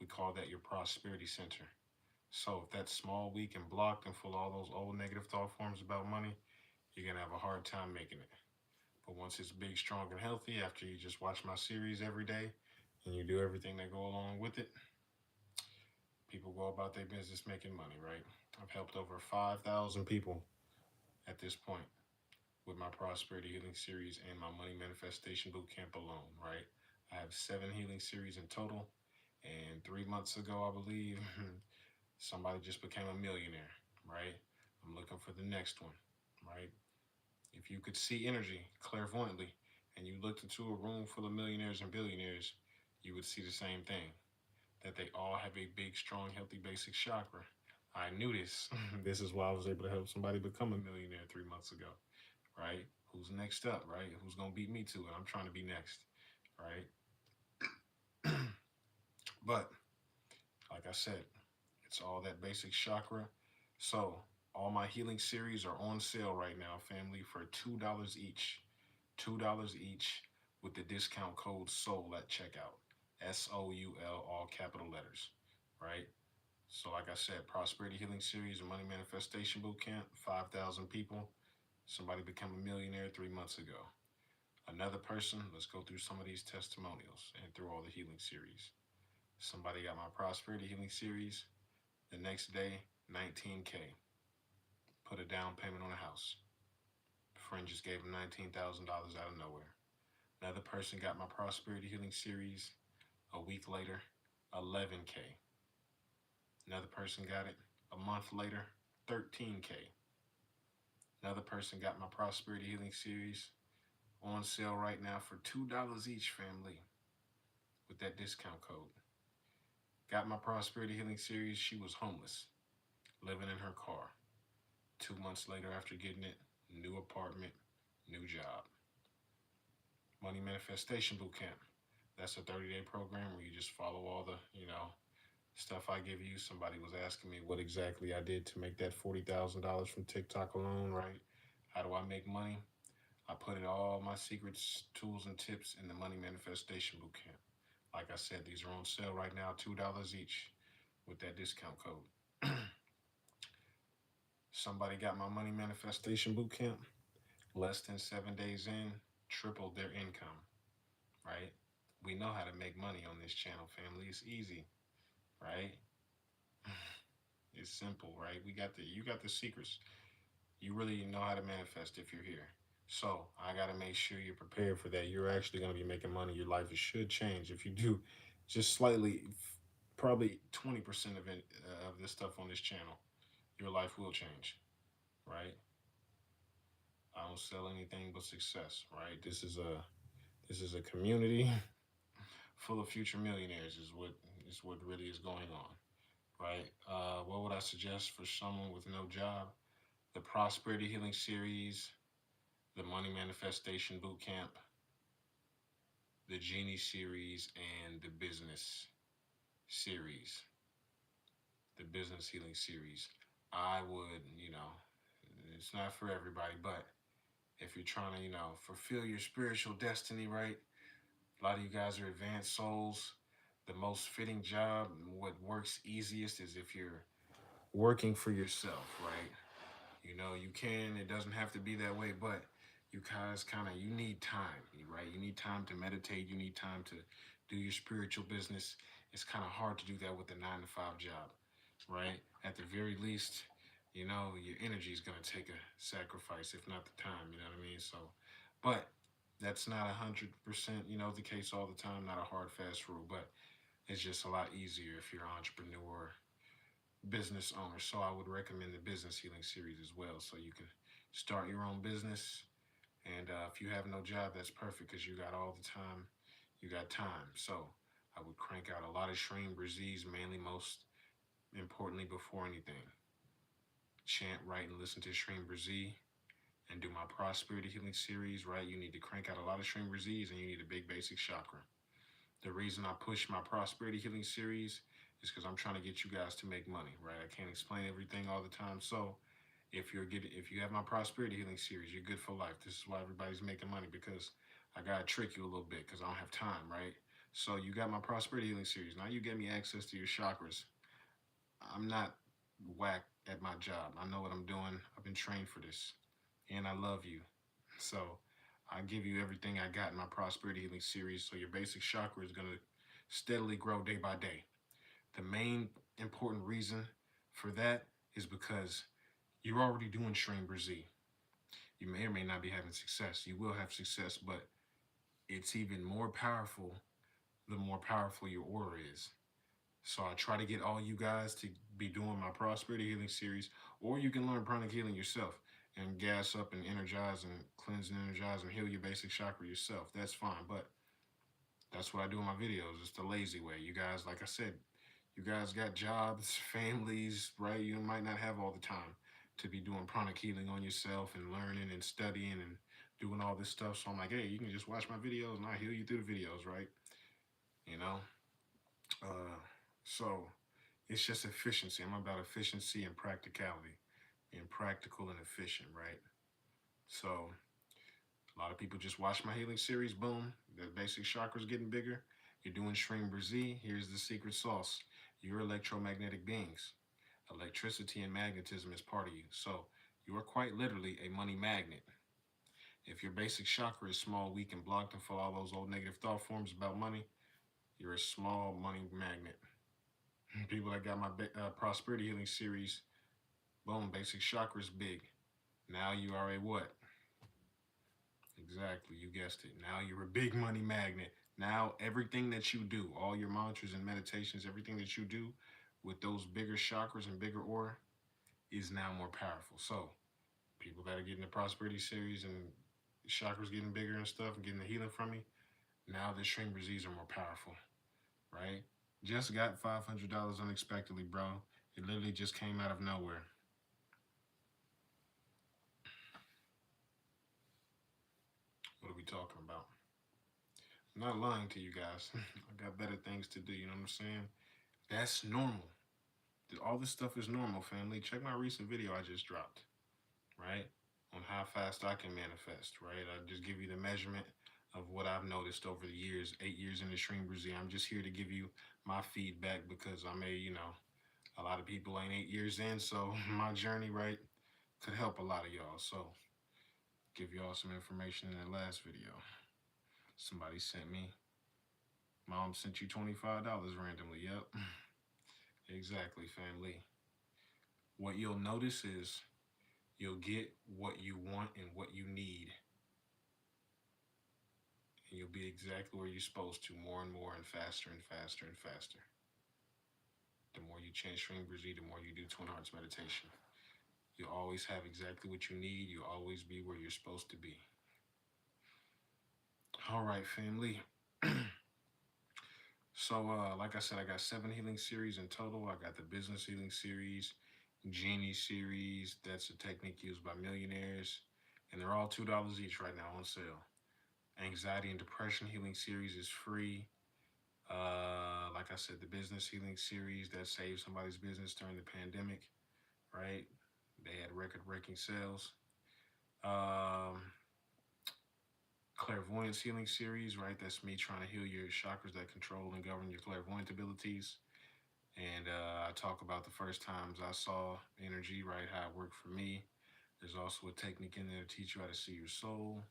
We call that your prosperity center. So if that's small, weak, and blocked and full of all those old negative thought forms about money, you're gonna have a hard time making it. But once it's big, strong, and healthy, after you just watch my series every day and you do everything that go along with it, people go about their business making money, right? I've helped over 5,000 people at this point with my Prosperity Healing Series and my Money Manifestation Bootcamp alone, right? I have 7 healing series in total. And 3 months ago, I believe, somebody just became a millionaire, right? I'm looking for the next one, right? If you could see energy clairvoyantly and you looked into a room full of millionaires and billionaires, you would see the same thing, that they all have a big, strong, healthy basic chakra. I knew this. This is why I was able to help somebody become a millionaire 3 months ago, right? Who's next up, right? Who's going to beat me to it? I'm trying to be next, right? But like I said, it's all that basic chakra. So all my healing series are on sale right now, family, for $2 each. $2 each with the discount code SOUL at checkout. SOUL, all capital letters, right? So like I said, Prosperity Healing Series and Money Manifestation Bootcamp, 5,000 people. Somebody became a millionaire 3 months ago. Another person, let's go through some of these testimonials and through all the healing series. Somebody got my Prosperity Healing Series. The next day, 19K. Put a down payment on a house. A friend just gave him $19,000 out of nowhere. Another person got my Prosperity Healing Series. A week later, 11K. Another person got it a month later, 13K. Another person got my Prosperity Healing Series on sale right now for $2 each, family, with that discount code. Got my Prosperity Healing Series. She was homeless, living in her car. 2 months later, after getting it, new apartment, new job. Money Manifestation Bootcamp. That's a 30-day program where you just follow all the, stuff I give you. Somebody was asking me what exactly I did to make that $40,000 from TikTok alone, right? How do I make money? I put it all my secrets, tools, and tips in the Money Manifestation Bootcamp. Like I said, these are on sale right now, $2 each with that discount code. Somebody got my Money Manifestation Bootcamp. Less than 7 days in, tripled their income, right? We know how to make money on this channel, family. It's easy, right? It's simple, right? You got the secrets. You really know how to manifest if you're here. So I got to make sure you're prepared for that. You're actually going to be making money. Your life should change if you do just slightly, probably 20% of it of this stuff on this channel. Your life will change, right? I don't sell anything but success, right? This is a community full of future millionaires. Is what really is going on, right? What would I suggest for someone with no job? The Prosperity Healing Series, the Money Manifestation Bootcamp, the Genie Series, and the Business Series, the Business Healing Series. I would, it's not for everybody, but if you're trying to, fulfill your spiritual destiny, right? A lot of you guys are advanced souls. The most fitting job, what works easiest is if you're working for yourself, right? It doesn't have to be that way, but you guys you need time, right? You need time to meditate. You need time to do your spiritual business. It's kind of hard to do that with a 9 to 5 job, right? At the very least, your energy is going to take a sacrifice, if not the time, you know what I mean? So, but that's not 100%, the case all the time, not a hard, fast rule, but it's just a lot easier if you're an entrepreneur, business owner. So I would recommend the Business Healing Series as well. So you can start your own business. And if you have no job, that's perfect because you got all the time. You got time. So I would crank out a lot of SHREEM BRZEEs, mainly, most importantly, before anything. Chant, write, and listen to SHREEM BRZEE and do my Prosperity Healing Series, right? You need to crank out a lot of SHREEM BRZEEs and you need a big basic chakra. The reason I push my Prosperity Healing Series is because I'm trying to get you guys to make money, right? I can't explain everything all the time. So if you have my Prosperity Healing Series, you're good for life. This is why everybody's making money, because I gotta trick you a little bit because I don't have time, right? So you got my prosperity healing series. Now you get me access to your chakras. I'm not whack at my job. I know what I'm doing. I've been trained for this. And I love you. So I give you everything I got in my prosperity healing series. So your basic chakra is going to steadily grow day by day. The main important reason for that is because you're already doing SHREEM BRZEE. You may or may not be having success. You will have success, but it's even more powerful the more powerful your aura is. So I try to get all you guys to be doing my prosperity healing series, or you can learn pranic healing yourself and gas up and energize and cleanse and energize and heal your basic chakra yourself. That's fine, but that's what I do in my videos. It's the lazy way. You guys, like I said, you guys got jobs, families, right? You might not have all the time to be doing pranic healing on yourself and learning and studying and doing all this stuff. So I'm like, hey, you can just watch my videos and I heal you through the videos, right? You know? Uh, so it's just efficiency. I'm about efficiency and practicality, being practical and efficient, right? So a lot of people just watch my healing series, boom, the basic chakras getting bigger. You're doing SHREEM BRZEE. Here's the secret sauce. You're electromagnetic beings. Electricity and magnetism is part of you. So you are quite literally a money magnet. If your basic chakra is small, weak, and blocked and full of all those old negative thought forms about money, you're a small money magnet. People that got my prosperity healing series, boom, basic chakras big. Now you are a what? Exactly, you guessed it. Now you're a big money magnet. Now everything that you do, all your mantras and meditations, everything that you do with those bigger chakras and bigger aura is now more powerful. So people that are getting the prosperity series and chakras getting bigger and stuff and getting the healing from me, now the SHREEM BRZEEs are more powerful, right? Just got $500 unexpectedly, bro. It literally just came out of nowhere. What are we talking about? I'm not lying to you guys. I got better things to do, you know what I'm saying? That's normal. All this stuff is normal, family. Check my recent video I just dropped, right? On how fast I can manifest, right? I just give you the measurement of what I've noticed over the years, 8 years in the SHREEM BRZEE. I'm just here to give you my feedback because I may, a lot of people ain't 8 years in, so my journey, right, could help a lot of y'all. So give y'all some information in that last video. Somebody sent me, Mom sent you $25 randomly. Yep. Exactly, family. What you'll notice is you'll get what you want and what you need. And you'll be exactly where you're supposed to, more and more and faster and faster and faster. The more you chant SHREEM BRZEE, the more you do Twin Hearts meditation. You'll always have exactly what you need. You'll always be where you're supposed to be. All right, family. So, like I said, I got 7 healing series in total. I got the business healing series, Genie series. That's a technique used by millionaires. And they're all $2 each right now on sale. Anxiety and depression healing series is free. Like I said, the business healing series that saved somebody's business during the pandemic, right? They had record-breaking sales. Clairvoyance healing series, right? That's me trying to heal your chakras that control and govern your clairvoyant abilities. And I talk about the first times I saw energy, right? How it worked for me. There's also a technique in there to teach you how to see your soul,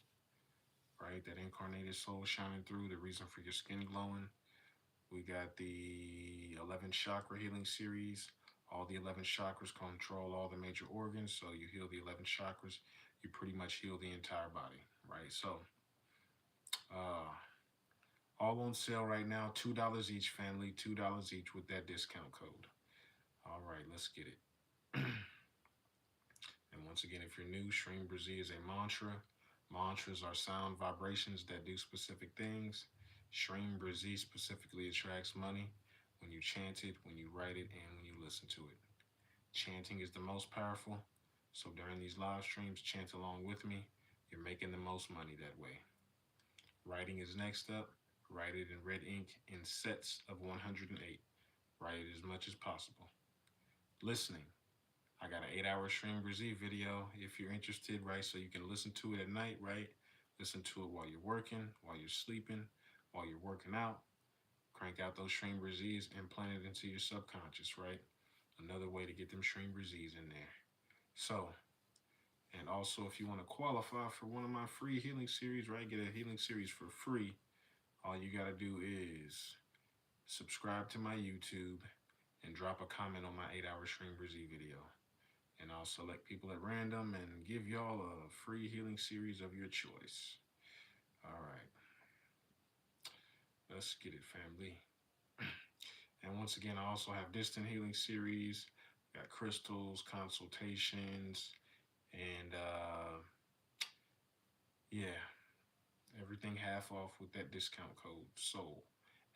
right? That incarnated soul shining through, the reason for your skin glowing. We got the 11 chakra healing series. All the 11 chakras control all the major organs. So you heal the 11 chakras, you pretty much heal the entire body, right? So all on sale right now, $2 each, family, $2 each with that discount code. All right, let's get it. And once again, if you're new, SHREEM BRZEE is a mantra. Mantras are sound vibrations that do specific things. SHREEM BRZEE specifically attracts money when you chant it, when you write it, and when you listen to it. Chanting is the most powerful. So during these live streams, chant along with me. You're making the most money that way. Writing is next up. Write it in red ink in sets of 108. Write it as much as possible. Listening. I got an 8-hour SHREEM BRZEE video if you're interested, right? So you can listen to it at night, right? Listen to it while you're working, while you're sleeping, while you're working out. Crank out those SHREEM BRZEEs and plant it into your subconscious, right? Another way to get them SHREEM BRZEEs in there. So, and also if you want to qualify for one of my free healing series, right? Get a healing series for free. All you got to do is subscribe to my YouTube and drop a comment on my 8-hour SHREEM BRZEE video. And I'll select people at random and give y'all a free healing series of your choice. All right. Let's get it, family. And once again, I also have distant healing series, got crystals, consultations, and yeah, everything half off with that discount code SOUL,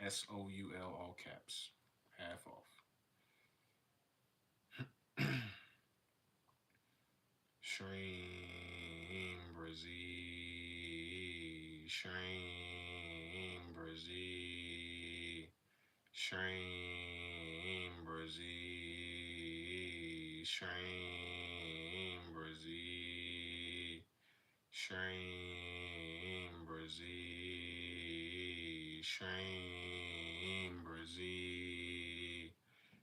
SOUL, all caps, half off. SHREEM BRZEE, SHREEM BRZEE, SHREEM BRZEE, SHREEM BRZEE, SHREEM BRZEE, SHREEM BRZEE,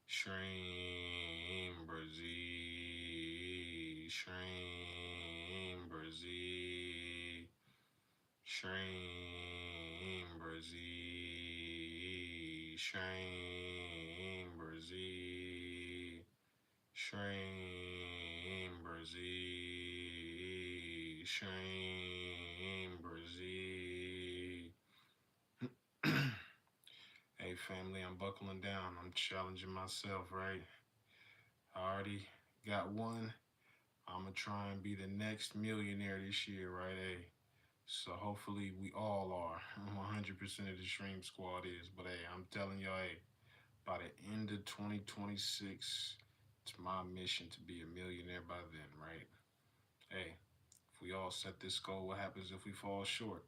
SHREEM BRZEE, SHREEM BRZEE, SHREEM BRZEE, SHREEM BRZEE, SHREEM BRZEE, SHREEM BRZEE. Hey family, I'm buckling down. I'm challenging myself, right? I already got one. I'm gonna try and be the next millionaire this year, right? Hey, so hopefully we all are. 100% of the SHREEM squad is. But hey, I'm telling y'all, hey, by the end of 2026, it's my mission to be a millionaire by then, right? Hey, if we all set this goal, what happens if we fall short?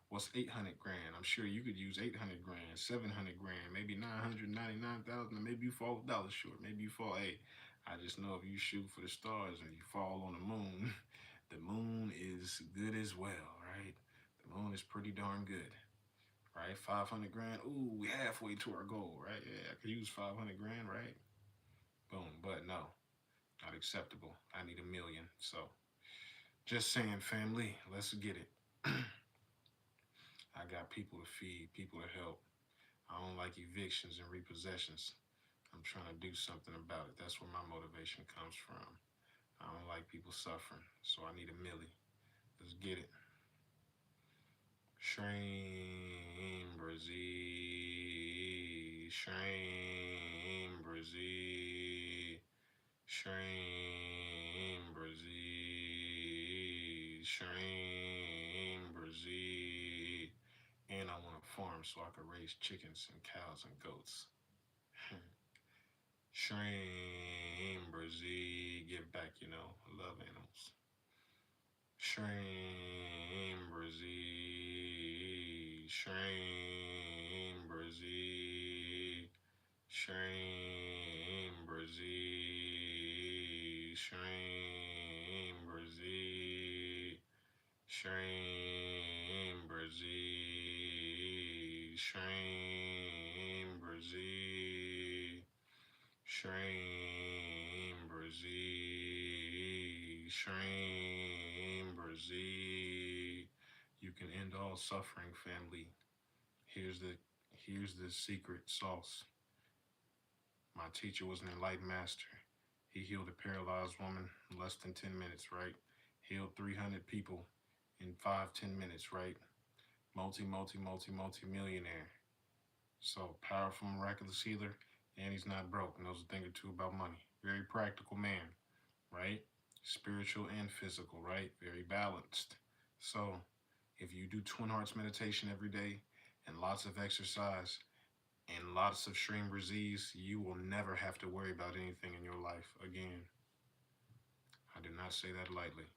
What's 800 grand? I'm sure you could use 800 grand, 700 grand, maybe 999,000, and maybe you fall a dollar short. Maybe you fall, hey, I just know if you shoot for the stars and you fall on the moon, the moon is good as well, right? The moon is pretty darn good, right? 500 grand, ooh, we halfway to our goal, right? Yeah, I could use 500 grand, right? Boom, but no, not acceptable. I need a million, so just saying, family, let's get it. I got people to feed, people to help. I don't like evictions and repossessions. I'm trying to do something about it. That's where my motivation comes from. I don't like people suffering, so I need a milli. Let's get it. SHREEM BRZEE, SHREEM BRZEE, SHREEM BRZEE, SHREEM BRZEE. And I want to farm so I can raise chickens and cows and goats. SHREEM BRZEE, give back, you know, I love animals. SHREEM BRZEE, SHREEM BRZEE, SHREEM BRZEE, SHREEM BRZEE, SHREEM BRZEE, SHREEM BRZEE, SHREEM BRZEE, SHREEM BRZEE. You can end all suffering, family. Here's the secret sauce. My teacher was an enlightened master. He healed a paralyzed woman in less than 10 minutes, right? Healed 300 people in 5-10 minutes, right? Multi millionaire. So powerful, miraculous healer, and he's not broke. Knows a thing or two about money. Very practical man, right? Spiritual and physical, right? Very balanced. So if you do Twin Hearts meditation every day and lots of exercise and lots of SHREEM BRZEEs, you will never have to worry about anything in your life again. I did not say that lightly.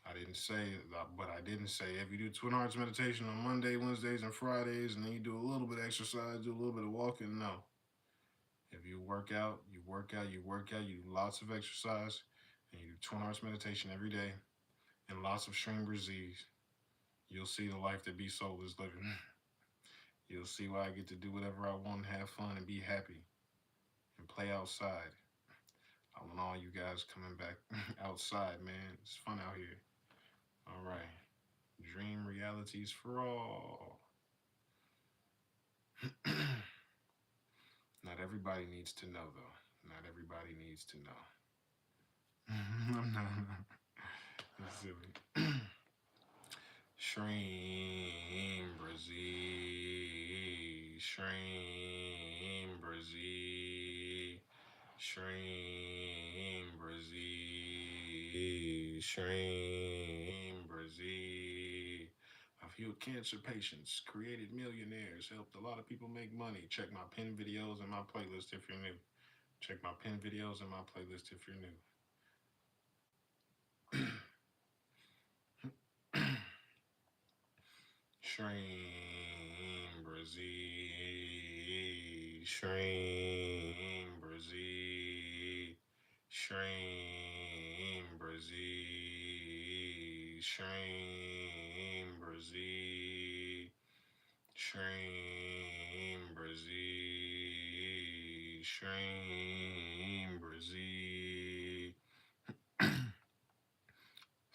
I didn't say, but I didn't say if you do Twin Hearts meditation on Monday, Wednesdays, and Fridays, and then you do a little bit of exercise, do a little bit of walking, no. If you work out, you work out, you work out, you do lots of exercise, and you do Twin Hearts meditation every day, and lots of SHREEM BRZEEs, You'll see the life that Be Soul is living. You'll see why I get to do whatever I want, have fun, and be happy, and play outside. I want all you guys coming back outside, man. It's fun out here. All right. Dream realities for all. Not everybody needs to know, though. Not everybody needs to know. I'm not. That's silly. SHREEM, BRZEE. SHREEM, BRZEE. SHREEM, BRZEE. SHREEM, BRZEE. I've healed cancer patients, created millionaires, helped a lot of people make money. Check my pin videos and my playlist if you're new. Check my pin videos and my playlist if you're new. SHREEM, BRZEE. SHREEM, BRZEE. SHREEM, BRZEE. SHREEM, BRZEE. SHREEM, BRZEE. SHREEM, BRZEE.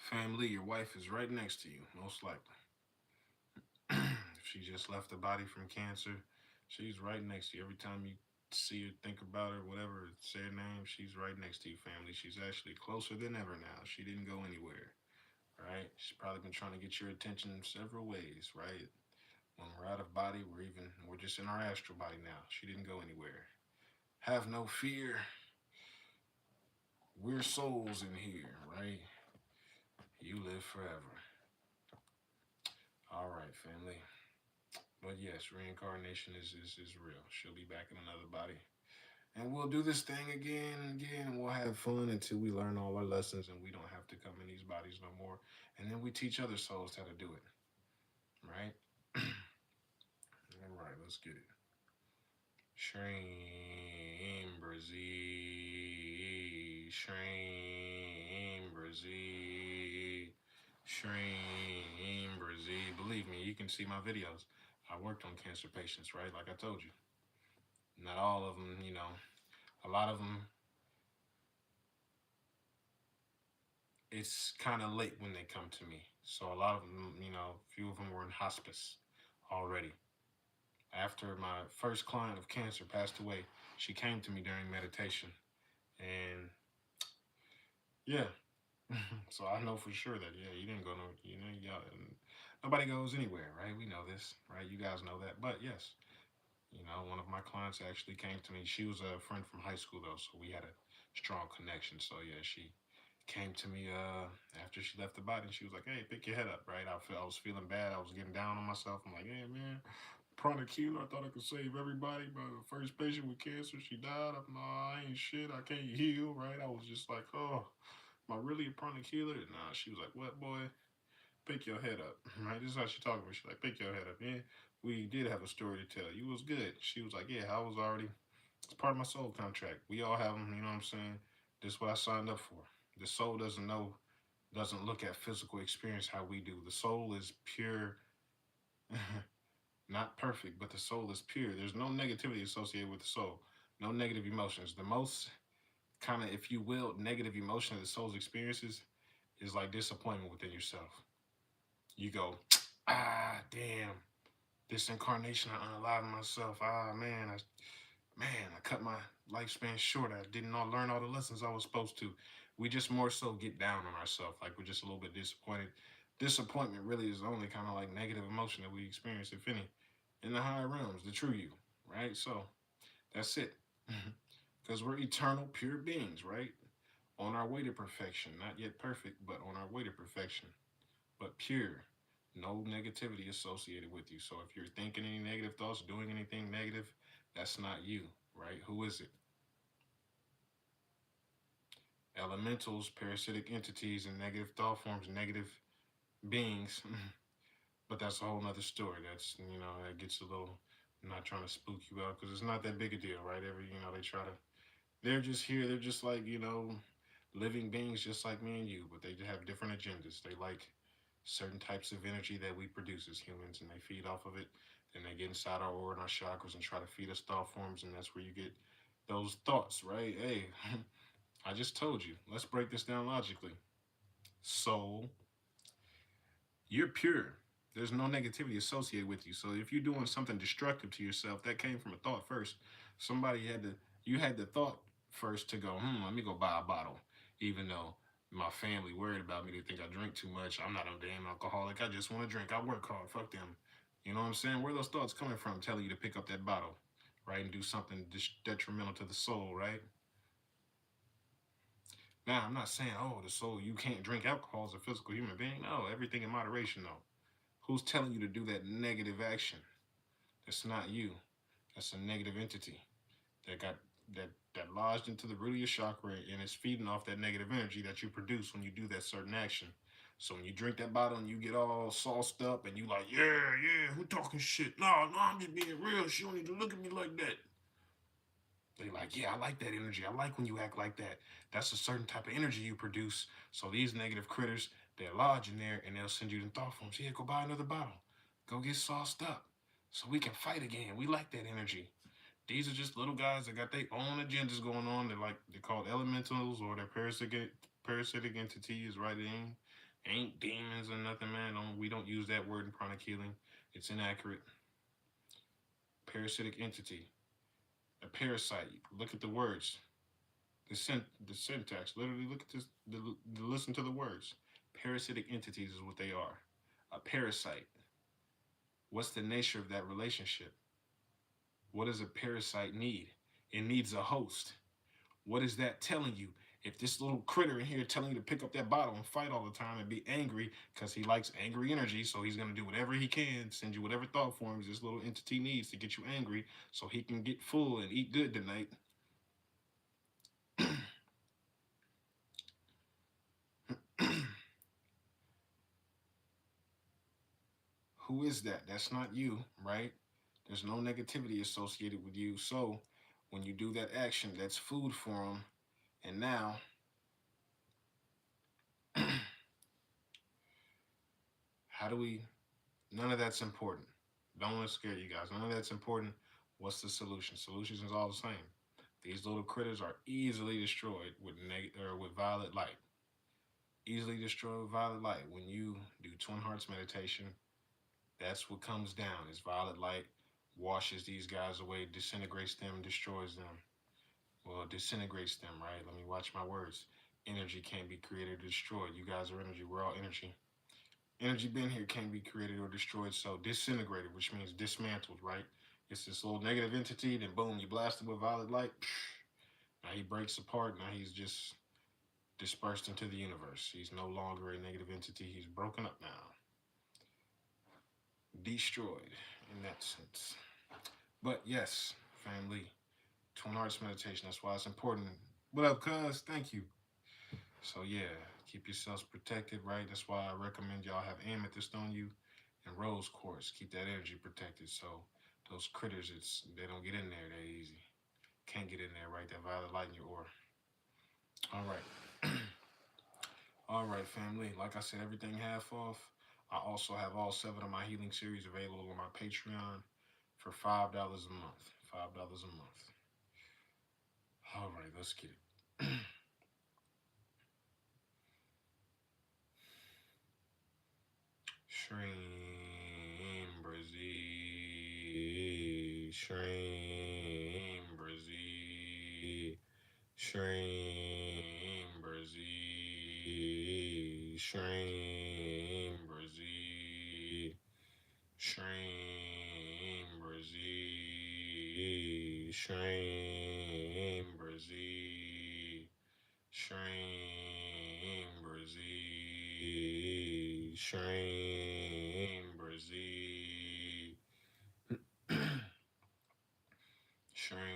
Family, your wife is right next to you, most likely. If she just left the body from cancer, she's right next to you. Every time you see her, think about her, whatever, say her name, she's right next to you, family. She's actually closer than ever now. She didn't go anywhere, right? She's probably been trying to get your attention in several ways, right? When we're out of body, we're just in our astral body now. She didn't go anywhere. Have no fear. We're souls in here, right? You live forever. All right, family. But yes, reincarnation is real. She'll be back in another body. And we'll do this thing again and again, and we'll have fun until we learn all our lessons and we don't have to come in these bodies no more. And then we teach other souls how to do it. Right? All right, let's get it. SHREEM, BRZEE. SHREEM, BRZEE. SHREEM, BRZEE. Believe me, you can see my videos. I worked on cancer patients, right? Like I told you. Not all of them, a lot of them, it's kind of late when they come to me. So a lot of them, a few of them were in hospice already. After my first client of cancer passed away, she came to me during meditation. And yeah, so I know for sure that, yeah, you didn't go no, nobody goes anywhere, right? We know this, right? You guys know that. But yes, one of my clients actually came to me. She was a friend from high school, though, so we had a strong connection. So yeah, she came to me after she left the body. She was like, "Hey, pick your head up," right? I was feeling bad. I was getting down on myself. I'm like, "Hey, man, chronic healer. I thought I could save everybody, but the first patient with cancer, she died. I'm nah, I ain't shit. I can't heal, right?" I was just like, "Oh, am I really a chronic healer?" Nah, she was like, "What, boy? Pick your head up," right? This is how she talking to me. She's like, "Pick your head up, yeah. We did have a story to tell. You was good." She was like, "Yeah, I was already. It's part of my soul contract. We all have them. You know what I'm saying? This is what I signed up for. The soul doesn't look at physical experience how we do. The soul is pure, not perfect, but the soul is pure. There's no negativity associated with the soul. No negative emotions. The most kind of, if you will, negative emotion that the soul's experiences is like disappointment within yourself. You go, ah, damn, this incarnation I unalived myself. Ah, man, I cut my lifespan short. I didn't learn all the lessons I was supposed to. We just more so get down on ourselves. Like we're just a little bit disappointed. Disappointment really is the only kind of like negative emotion that we experience, if any, in the higher realms, the true you, right? So that's it. Because we're eternal, pure beings, right? On our way to perfection. Not yet perfect, but on our way to perfection. But pure. No negativity associated with you. So if you're thinking any negative thoughts, doing anything negative, that's not you, right? Who is it? Elementals, parasitic entities, and negative thought forms, negative beings. But that's a whole nother story. That's, that gets a little, I'm not trying to spook you out because it's not that big a deal, right? They try to, they're just here. They're just like, living beings just like me and you, but they have different agendas. They like certain types of energy that we produce as humans, and they feed off of it. Then they get inside our aura and our chakras and try to feed us thought forms, and that's where you get those thoughts, right? Hey, I just told you. Let's break this down logically. Soul, you're pure. There's no negativity associated with you. So if you're doing something destructive to yourself, that came from a thought first. Somebody had to, you had the thought first to go, let me go buy a bottle. Even though my family worried about me, they think I drink too much. I'm not a damn alcoholic. I just want to drink. I work hard. Fuck them. You know what I'm saying? Where are those thoughts coming from telling you to pick up that bottle, right? And do something detrimental to the soul, right? Now, I'm not saying, oh, the soul, you can't drink alcohol as a physical human being. No, everything in moderation, though. Who's telling you to do that negative action? That's not you. That's a negative entity that got that lodged into the root of your chakra and is feeding off that negative energy that you produce when you do that certain action. So when you drink that bottle and you get all sauced up and you like, yeah, who talking shit? No, I'm just being real. She don't need to look at me like that. They like, yeah, I like that energy. I like when you act like that. That's a certain type of energy you produce. So these negative critters, they're lodge in there and they'll send you the thought forms. Yeah, go buy another bottle. Go get sauced up so we can fight again. We like that energy. These are just little guys that got their own agendas going on. They're called elementals or they're parasitic entities, right? They ain't demons or nothing, man. We don't use that word in pranic healing. It's inaccurate. Parasitic entity. A parasite. Look at the words. The syntax. Literally look at this. Listen to the words. Parasitic entities is what they are. A parasite. What's the nature of that relationship? What does a parasite need? It needs a host. What is that telling you? If this little critter in here telling you to pick up that bottle and fight all the time and be angry because he likes angry energy, so he's going to do whatever he can, send you whatever thought forms this little entity needs to get you angry so he can get full and eat good tonight. Who is that? That's not you, right? There's no negativity associated with you. So when you do that action, that's food for him. And now, how do we? None of that's important. Don't want to scare you guys. None of that's important. What's the solution? Solutions is all the same. These little critters are easily destroyed with with violet light. Easily destroyed with violet light. When you do Twin Hearts meditation, that's what comes down. Is violet light washes these guys away, disintegrates them, destroys them. Well, disintegrates them, right? Let me watch my words. Energy can't be created or destroyed. You guys are energy. We're all energy. Energy being here can't be created or destroyed. So disintegrated, which means dismantled, right? It's this little negative entity. Then boom, you blast it with violet light. Now he breaks apart. Now he's just dispersed into the universe. He's no longer a negative entity. He's broken up now. Destroyed in that sense. But yes, family, Twin Hearts meditation. That's why it's important. What up, cuz? Thank you. So yeah, keep yourselves protected, right? That's why I recommend y'all have amethyst on you and rose quartz. Keep that energy protected. So those critters, they don't get in there that easy. Can't get in there, right? That violet light in your aura. All right. All right, family. Like I said, everything half off. I also have all 7 of my healing series available on my Patreon for $5 a month. $5 a month. All right, let's get it. SHREEM, BRZEE. SHREEM, BRZEE. SHREEM, BRZEE. SHREEM, BRZEE. SHREEM, BRZEE. SHREEM, BRZEE. SHREEM, BRZEE. SHREEM, BRZEE. SHREEM,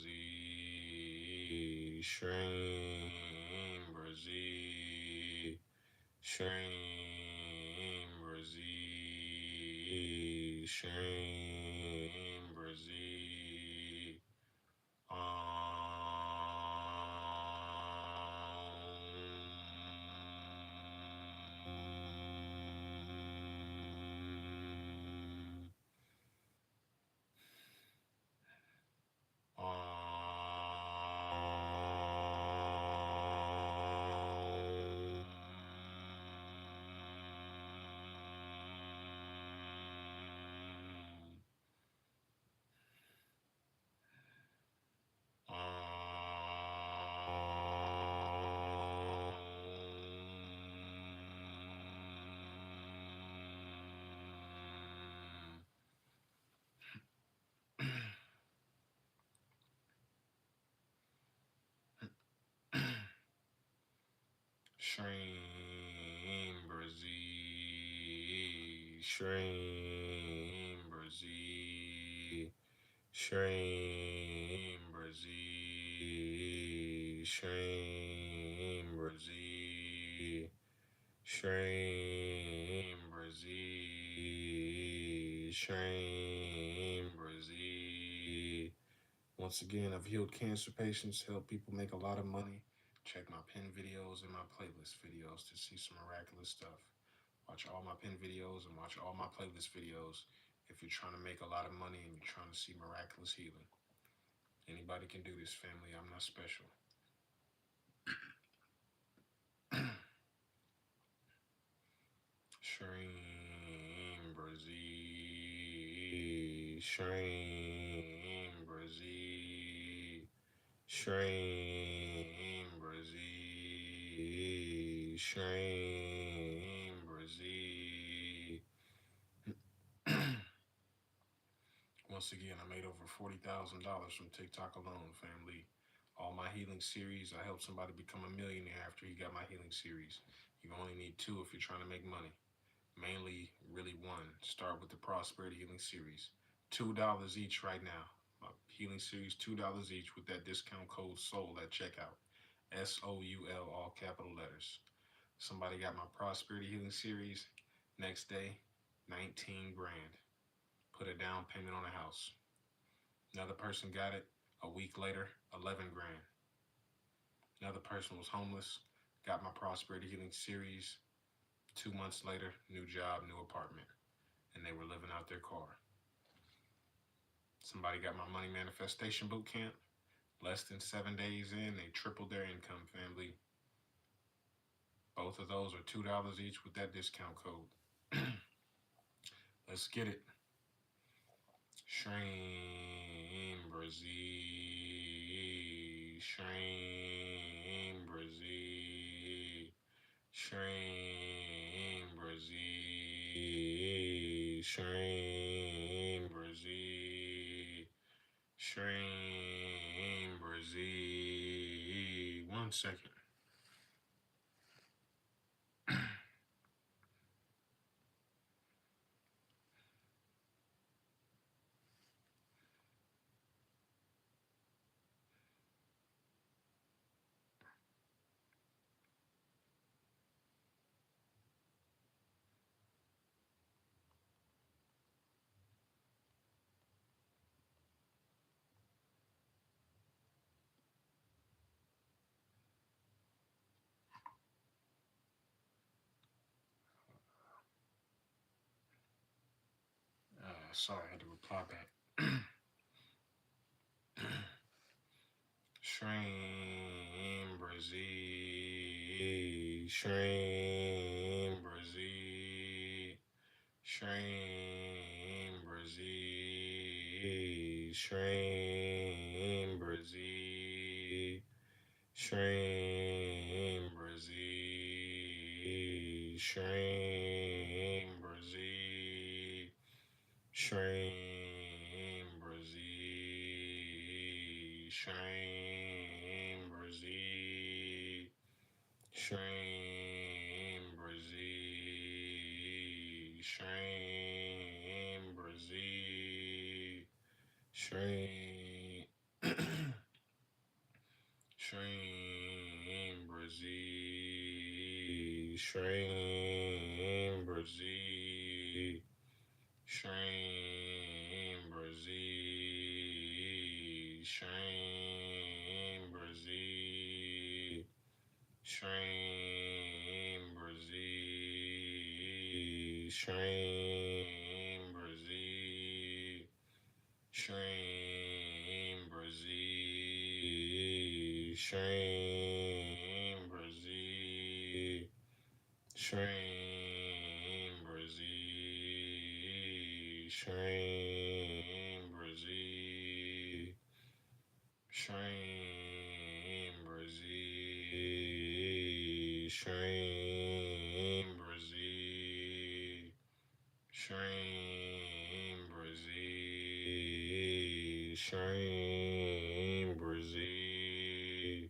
BRZEE. SHREEM, BRZEE. SHREEM, BRZEE. SHREEM, BRZEE. SHREEM BRZEE, SHREEM BRZEE, SHREEM BRZEE, SHREEM BRZEE, SHREEM BRZEE, SHREEM BRZEE. Once again, I've healed cancer patients, helped people make a lot of money. Check my pin videos and my playlist videos to see some miraculous stuff. Watch all my pin videos and watch all my playlist videos if you're trying to make a lot of money and you're trying to see miraculous healing. Anybody can do this, family. I'm not special. SHREEM BRZEE, SHREEM BRZEE, SHREEM BRZEE, SHREEM BRZEE. Once again, I made over $40,000 from TikTok alone, family. All my healing series, I helped somebody become a millionaire after he got my healing series. You only need 2 if you're trying to make money. Mainly, really 1. Start with the Prosperity Healing Series. $2 each right now. My healing series, $2 each with that discount code SOUL at checkout. SOUL, all capital letters. Somebody got my Prosperity Healing Series. Next day, 19 grand. Put a down payment on a house. Another person got it. A week later, 11 grand. Another person was homeless. Got my Prosperity Healing Series. 2 months later, new job, new apartment. And they were living out their car. Somebody got my Money Manifestation Boot Camp. Less than 7 days in, they tripled their income, family. Both of those are $2 each with that discount code. Let's get it. SHREEM BRZEE, SHREEM BRZEE, SHREEM BRZEE, SHREEM BRZEE, SHREEM BRZEE. 1 second. Sorry, I had to reply back. SHREEM BRZEE, SHREEM BRZEE, SHREEM BRZEE, SHREEM BRZEE, SHREEM BRZEE, SHREEM BRZEE, SHREEM BRZEE, SHREEM BRZEE, SHREEM BRZEE, SHREEM BRZEE, SHREEM SHREEM BRZEE, SHREEM BRZEE, SHREEM BRZEE, SHREEM BRZEE, SHREEM BRZEE, SHREEM BRZEE, SHREEM BRZEE, SHREEM BRZEE, SHREEM BRZEE, SHREEM BRZEE, SHREEM BRZEE, SHREEM BRZEE, SHREEM BRZEE, SHREEM BRZEE,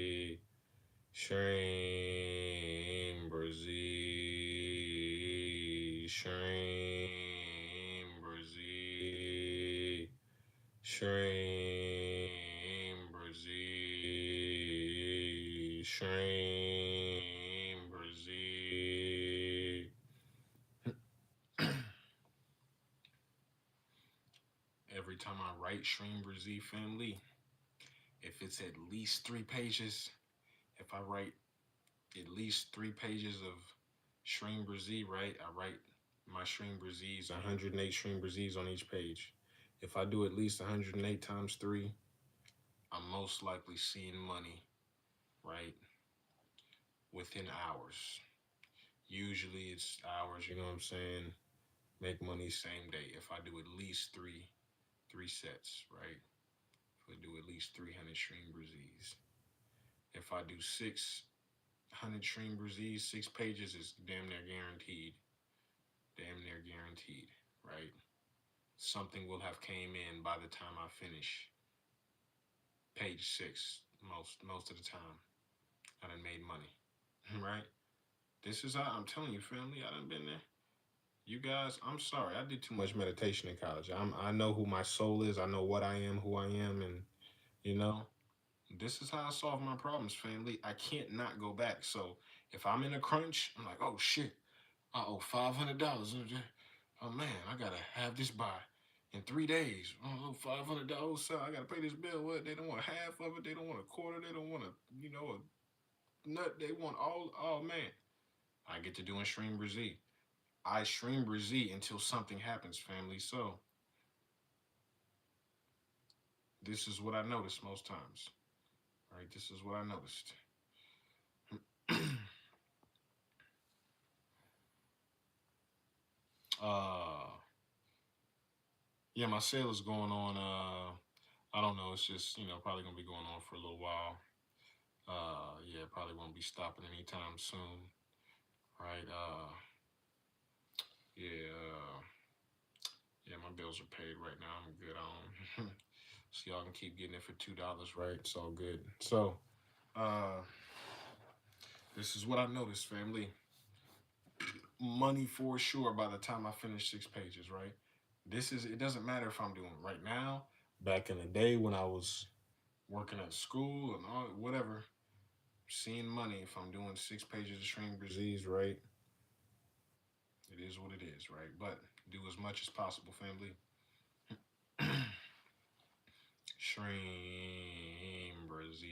SHREEM, BRZEE, SHREEM, BRZEE, SHREEM, BRZEE, SHREEM, BRZEE. Every time I write SHREEM, BRZEE, family, if it's at least 3 pages, if I write at least 3 pages of SHREEM, BRZEE, right? I write my SHREEM, BRZEEs, 108 SHREEM, BRZEEs on each page. If I do at least 108 times 3, I'm most likely seeing money, right? Within hours. Usually it's hours, you know what I'm saying? Make money same day. If I do at least three sets, right? If I do at least 300 SHREEM, BRZEEs. If I do 600 SHREEM, BRZEEs, 6 pages, is damn near guaranteed. Damn near guaranteed, right? Something will have came in by the time I finish page 6. Most of the time, I done made money, right? This is how I'm telling you, family. I done been there. You guys, I'm sorry. I did too much meditation in college. I know who my soul is. I know what I am, who I am, and you know, this is how I solve my problems, family. I can't not go back. So if I'm in a crunch, I'm like, oh shit, I owe $500. Oh man, I gotta have this by in 3 days. Oh, $500. So I gotta pay this bill. What? They don't want half of it. They don't want a quarter. They don't want a nut. They want all. Oh man, I get to doing SHREEM, BRZEE. I SHREEM, BRZEE until something happens, family. So this is what I noticed most times. Right? This is what I noticed. uh yeah, my sale is going on. I don't know. It's just probably gonna be going on for a little while. Yeah, probably won't be stopping anytime soon. Right? Yeah. Yeah, my bills are paid right now. I'm good on. So y'all can keep getting it for $2, right? It's all good. So, uh, this is what I noticed, family. Money for sure by the time I finish 6 pages, right? It doesn't matter if I'm doing it right now, back in the day when I was working at school and all whatever, seeing money if I'm doing 6 pages of SHREEM, BRZEEs, right? It is what it is, right? But do as much as possible, family. SHREEM, BRZEE,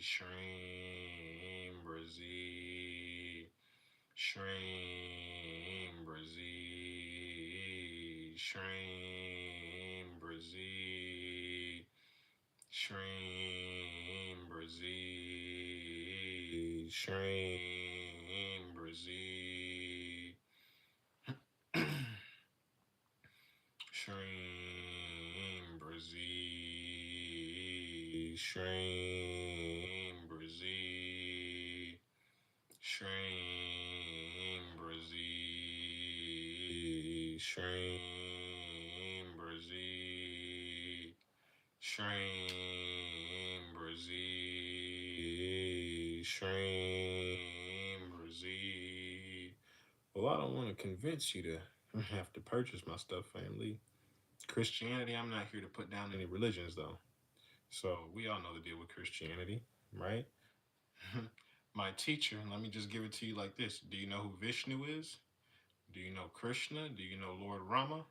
SHREEM, BRZEE, SHREEM, BRZEE, SHREEM, BRZEE, SHREEM, BRZEE, SHREEM, BRZEE, SHREEM, BRZEE, SHREEM, BRZEE, SHREEM, BRZEE, SHREEM, BRZEE, SHREEM, BRZEE, SHREEM, BRZEE. Well, I don't want to convince you to have to purchase my stuff, family. Christianity, I'm not here to put down any religions, though. So we all know the deal with Christianity, right? My teacher, let me just give it to you like this. Do you know who Vishnu is? Do you know Krishna? Do you know Lord Rama?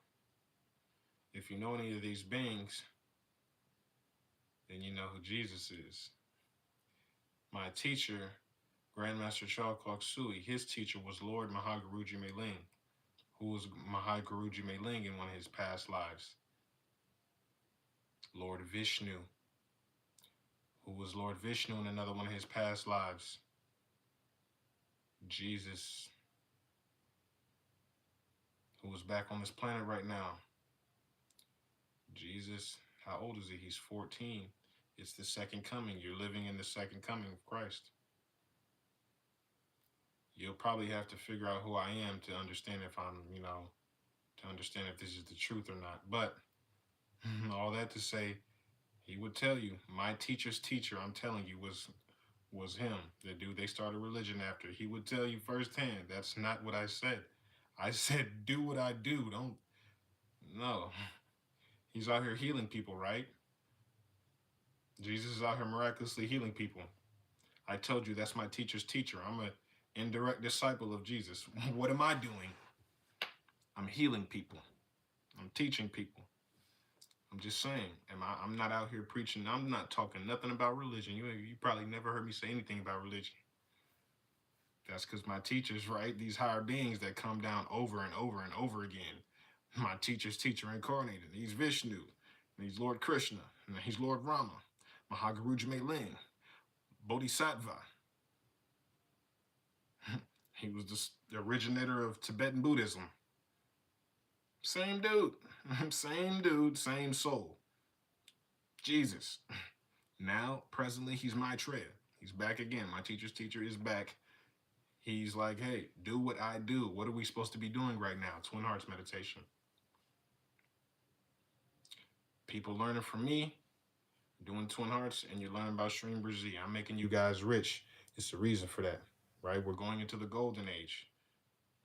If you know any of these beings, then you know who Jesus is. My teacher, Grandmaster Chalkok Sui, his teacher was Lord Mahaguruji Meling, who was Mahaguruji Meling in one of his past lives. Lord Vishnu, who was Lord Vishnu in another one of his past lives. Jesus, who is back on this planet right now. Jesus, how old is he? He's 14. It's the second coming. You're living in the second coming of Christ. You'll probably have to figure out who I am to understand if I'm, to understand if this is the truth or not. But all that to say, he would tell you, my teacher's teacher, I'm telling you, was was him, the dude they started religion after. He would tell you firsthand, that's not what I said. I said, do what I do. Don't, no. He's out here healing people, right? Jesus is out here miraculously healing people. I told you that's my teacher's teacher. I'm an indirect disciple of Jesus. What am I doing? I'm healing people. I'm teaching people. I'm just saying, I'm not out here preaching. I'm not talking nothing about religion. You probably never heard me say anything about religion. That's because my teachers, right? These higher beings that come down over and over and over again. My teacher's teacher incarnated. He's Vishnu. And he's Lord Krishna. And he's Lord Rama. Mahaguru Ling. Bodhisattva. He was the originator of Tibetan Buddhism. Same dude. Same dude, same soul. Jesus. Now, presently, he's Maitreya. He's back again. My teacher's teacher is back. He's like, hey, do what I do. What are we supposed to be doing right now? Twin Hearts meditation. People learning from me, doing Twin Hearts, and you're learning about SHREEM BRZEE. I'm making you guys rich. It's the reason for that, right? We're going into the golden age,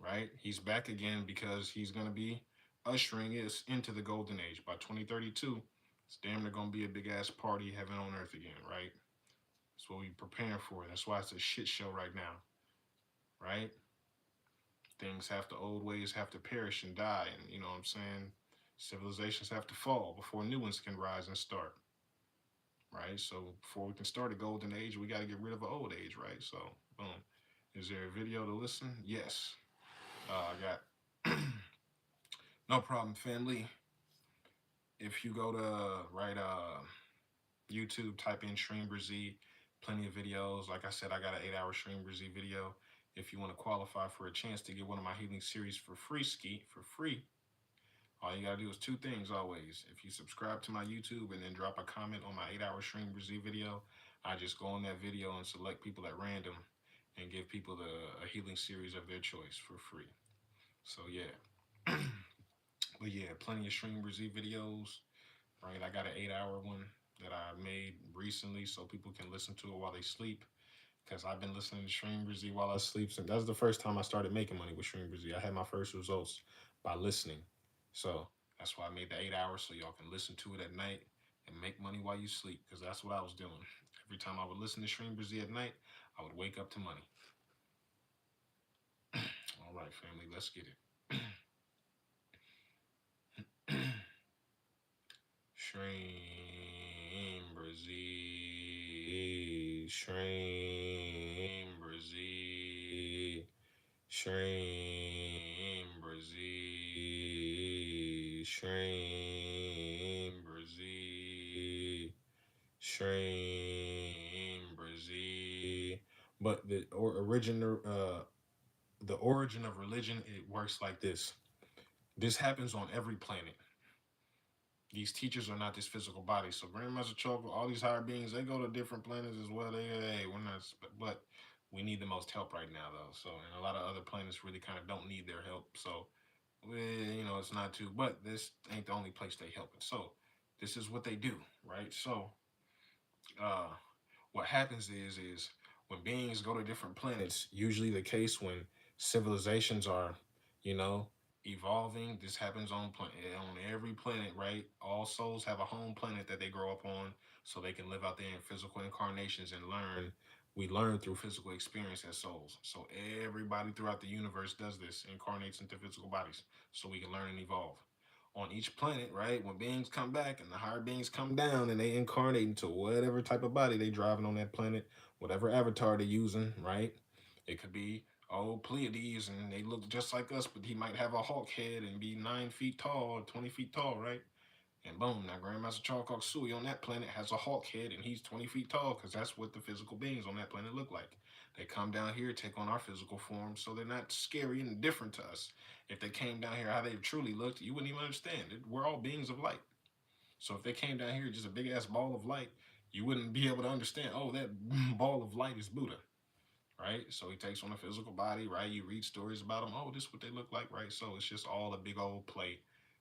right? He's back again because he's going to be ushering us into the golden age. By 2032, it's damn near going to be a big-ass party, heaven on earth again, right? That's what we're preparing for. That's why it's a shit show right now, right? Things have to, old ways have to perish and die, and you know what I'm saying? Civilizations have to fall before new ones can rise and start, right? So before we can start a golden age, we got to get rid of an old age, right? So, boom. Is there a video to listen? Yes. I got no problem, family. If you go to YouTube, type in SHREEM BRZEE, plenty of videos. Like I said, I got an 8-hour SHREEM BRZEE video. If you want to qualify for a chance to get one of my healing series for free, all you gotta do is two things always. If you subscribe to my YouTube and then drop a comment on my 8-hour SHREEM BRZEE video, I just go on that video and select people at random and give people a healing series of their choice for free. So yeah. But yeah, plenty of SHREEM BRZEE videos. Right, I got an 8-hour one that I made recently so people can listen to it while they sleep. Because I've been listening to SHREEM BRZEE while I sleep. So that's the first time I started making money with SHREEM BRZEE. I had my first results by listening. So that's why I made the 8 hours so y'all can listen to it at night and make money while you sleep. Because that's what I was doing. Every time I would listen to SHREEM BRZEE at night, I would wake up to money. All right, family, let's get it. SHREEM BRZEE, SHREEM BRZEE, SHREEM BRZEE, SHREEM BRZEE, SHREEM BRZEE. But the origin of religion, it works like this. This happens on every planet. These teachers are not this physical body. So Grandmaster Choco, all these higher beings, they go to different planets as well. We're not, but we need the most help right now, though. So, and a lot of other planets really kind of don't need their help. So, it's not too, but this ain't the only place they help it. So, this is what they do, right? So, uh, what happens is when beings go to different planets, usually the case when civilizations are, you know, evolving. This happens on every planet, right? All souls have a home planet that they grow up on so they can live out there in physical incarnations and learn. We learn through physical experience as souls. So everybody throughout the universe does this, incarnates into physical bodies so we can learn and evolve. On each planet, right, when beings come back and the higher beings come down and they incarnate into whatever type of body they driving on that planet, whatever avatar they're using, right? It could be Pleiades and they look just like us, but he might have a hawk head and be 9 feet tall, 20 feet tall, right? And boom, now Grandmaster Charcock Sui on that planet has a hawk head and he's 20 feet tall because that's what the physical beings on that planet look like. They come down here, take on our physical form, so they're not scary and different to us. If they came down here how they truly looked, you wouldn't even understand. We're all beings of light. So if they came down here just a big ass ball of light, you wouldn't be able to understand, oh, that ball of light is Buddha, right? So he takes on a physical body, right? You read stories about them, oh, this is what they look like, right? So it's just all a big old play,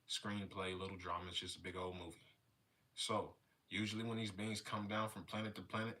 screenplay, little drama. It's just a big old movie. So usually when these beings come down from planet to planet,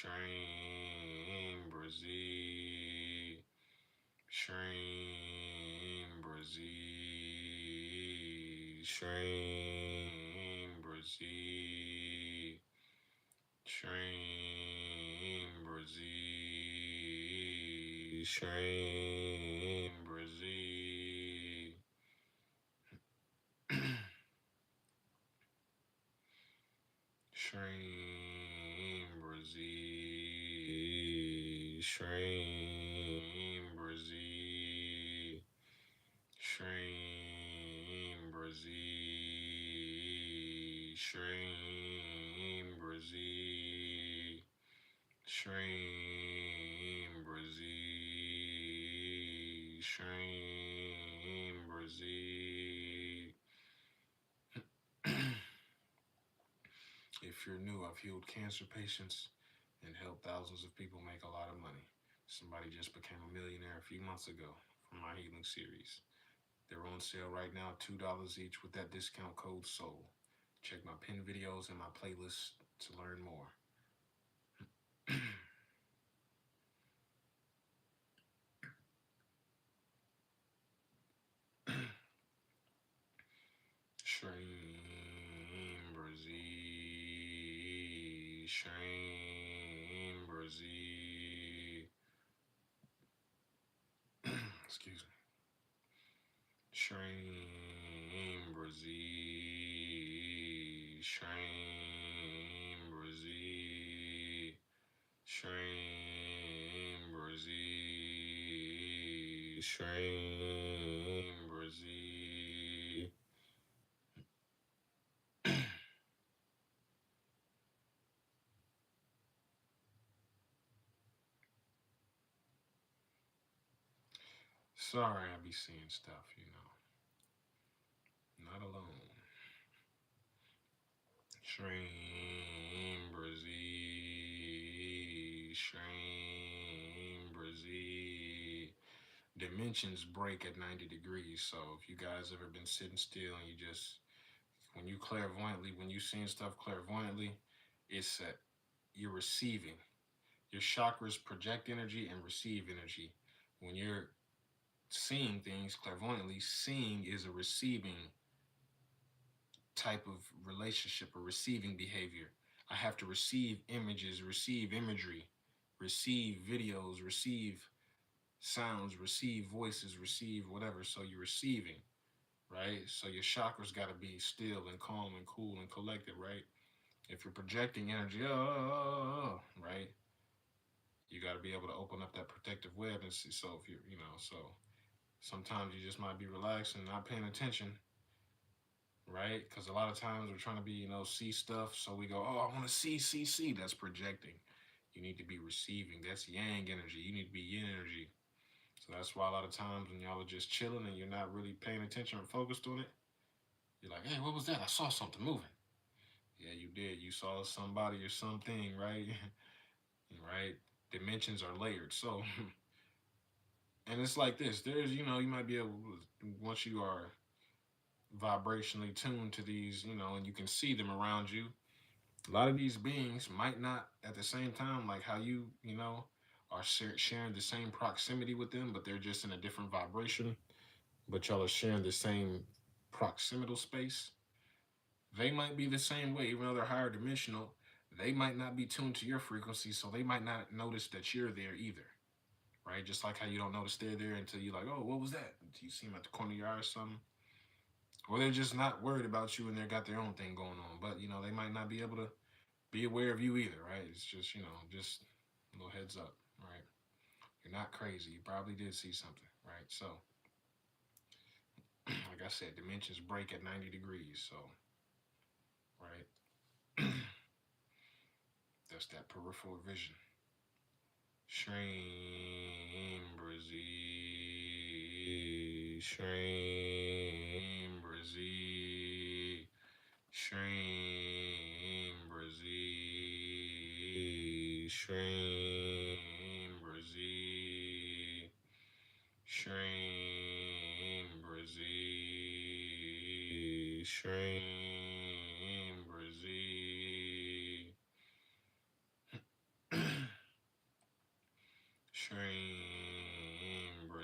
SHREEM, BRZEE, SHREEM, BRZEE, SHREEM, BRZEE, SHREEM, BRZEE, SHREEM, BRZEE. SHREEM, BRZEE, SHREEM, BRZEE, SHREEM, BRZEE, SHREEM, BRZEE, SHREEM, BRZEE, SHREEM, BRZEE. If you're new, I've healed cancer patients and helped thousands of people make a lot of money. Somebody just became a millionaire a few months ago from my healing series. They're on sale right now, $2 each with that discount code SOUL. Check my pinned videos and my playlist to learn more. SHREEM, BRZEE, SHREEM, BRZEE. Excuse me. SHREEM, BRZEE, SHREEM, BRZEE, SHREEM, BRZEE, SHREEM, BRZEE. Sorry, I be seeing stuff, Not alone. SHREEM, BRZEE, SHREEM, BRZEE. Dimensions break at 90 degrees. So if you guys ever been sitting still and when you clairvoyantly, when you seeing stuff clairvoyantly, it's that you're receiving. Your chakras project energy and receive energy. When you're seeing things clairvoyantly, seeing is a receiving type of relationship or receiving behavior. I have to receive images, receive imagery, receive videos, receive sounds, receive voices, receive whatever. So you're receiving, right? So your chakras got to be still and calm and cool and collected, right? If you're projecting energy, right? You got to be able to open up that protective web and see. So if so sometimes you just might be relaxed and not paying attention, right? Because a lot of times we're trying to be, see stuff. So we go, oh, I want to see. That's projecting. You need to be receiving. That's yang energy. You need to be yin energy. So that's why a lot of times when y'all are just chilling and you're not really paying attention or focused on it, you're like, hey, what was that? I saw something moving. Yeah, you did. You saw somebody or something, right? Right? Dimensions are layered. So, and it's like this. There's, you might be able, once you are vibrationally tuned to these, and you can see them around you. A lot of these beings might not at the same time, like how are sharing the same proximity with them, but they're just in a different vibration. But y'all are sharing the same proximal space. They might be the same way, even though they're higher dimensional. They might not be tuned to your frequency, so they might not notice that you're there either, right? Just like how you don't notice they're there until you're like, oh, what was that? Until you see them at the corner of your eye or something. Or they're just not worried about you and they got their own thing going on. But, they might not be able to be aware of you either, right? It's just, just a little heads up, right? You're not crazy. You probably did see something, right? So, like I said, dimensions break at 90 degrees. So, right? That's that peripheral vision. SHREEM, BRZEE, SHREEM, BRZEE, SHREEM, BRZEE, SHREEM, BRZEE, SHREEM, BRZEE, SHREEM, BRZEE.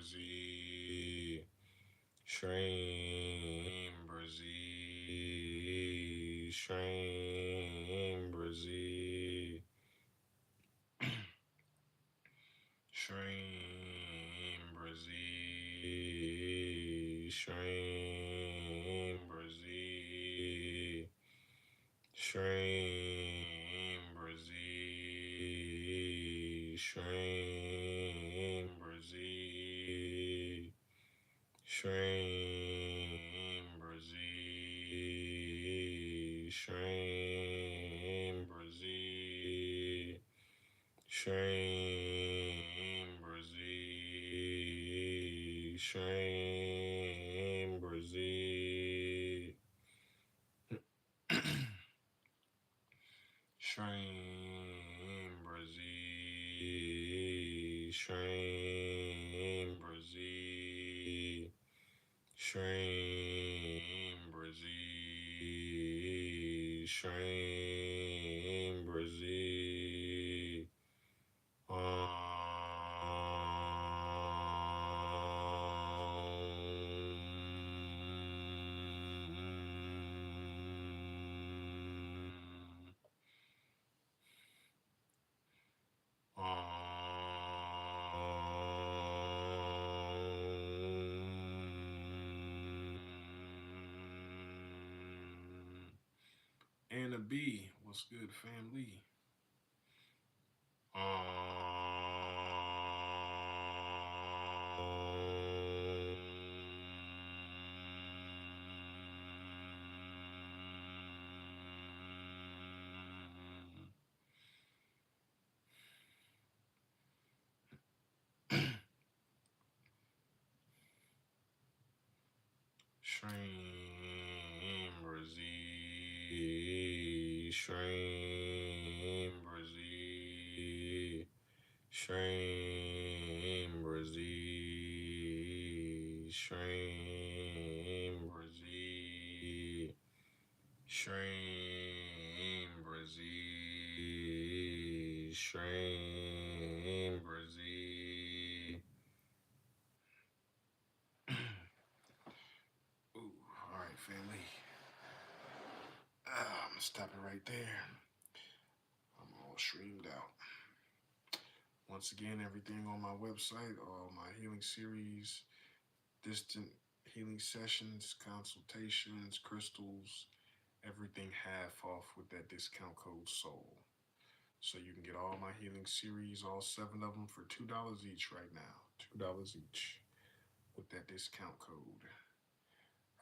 BRZEE. SHREEM. BRZEE. SHREEM. BRZEE. SHREEM. BRZEE. SHREEM. BRZEE. SHREEM. BRZEE. SHREEM. BRZEE. SHREEM. BRZEE. SHREEM. BRZEE. SHREEM. BRZEE. SHREEM. BRZEE. SHREEM. BRZEE. SHREEM. BRZEE. SHREEM. BRZEE. SHREEM. BRZEE. And a B. What's good, family? SHREEM. BRZEE. SHREEM. BRZEE. SHREEM. BRZEE. SHREEM. BRZEE. SHREEM. BRZEE. SHREEM. BRZEE. Ooh, all right, family. I'm gonna stop it right there. I'm all streamed out. Once again, everything on my website, all my healing series, distant healing sessions, consultations, crystals, everything half off with that discount code SOUL. So you can get all my healing series, all 7 of them, for $2 each right now. $2 each with that discount code.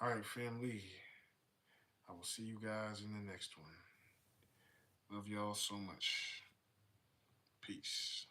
All right, family. I will see you guys in the next one. Love y'all so much. Peace.